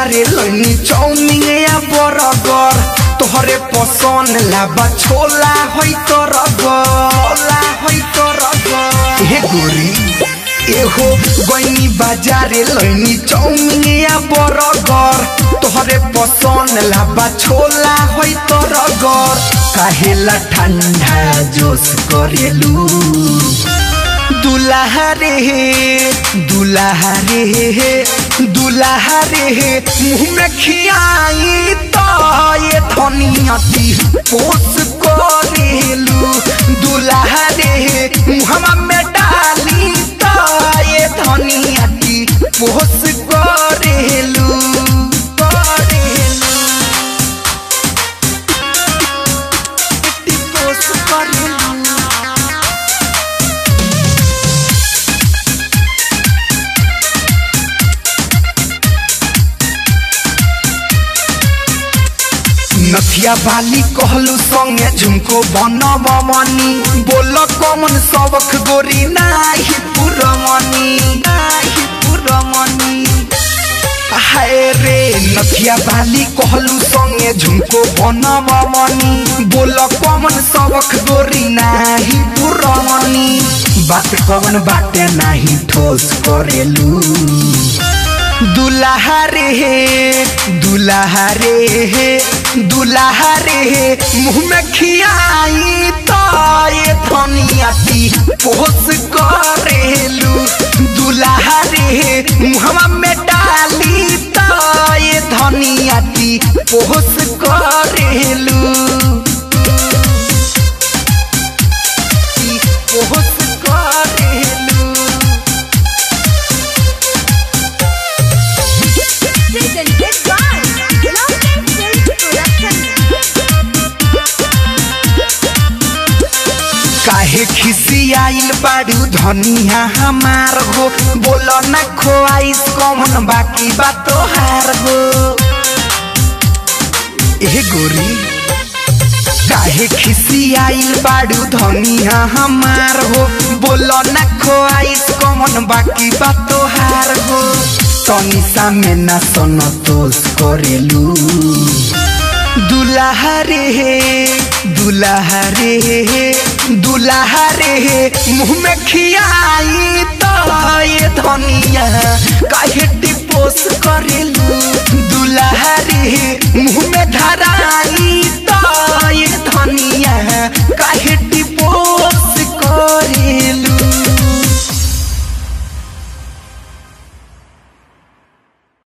बाजारे लनी चाउमीन या बर्गर तोहरे पसंद लाबा छोला होई तो हे गोरी एहो गईनी बाजारे लनी चाउमीन या बर्गर तोहरे पसंद लाबा छोला होई तो काहेला ठंडा जोश करेलू दुल्हा रे मुँह में खियाई तो ये धनियाती पोस करेलू दुल्हा रे मुँह में डाली तो ये धनियाती पोस करेलू नथिया बाली कहलू संगे झुमको बनमनी बोल कमन सबक गोरी नाही पुरमनी हाय रे नथिया बाली कहलू संगे झुमको बनमनी बोल कमन सबक गोरी नाही पुरमनी बात कवन बाटे नाही ठोस करेलू दुल्हा रे मुँह में खियाई तो ये धनियाती पोस करेलू दुल्हा रे मुँह में डाली तो ये धनियाती पोस करेलू पोस करेलू काहे खिसी आइल बाड़ू धनिया हमार हो बोलो न खोआइस कौन बाकी बात तोहार हो ए गोरी काहे खिसी आइल बाड़ू धनिया हमार हो बोलो न खोआइस कौन बाकी बात तोहार हो तनिसा में ना संतोष करेलू दुल्हा रे मुँह में खियाई तो ये धनिया काहे टिपोस करेलू दुल्हा रे मुँह में धराई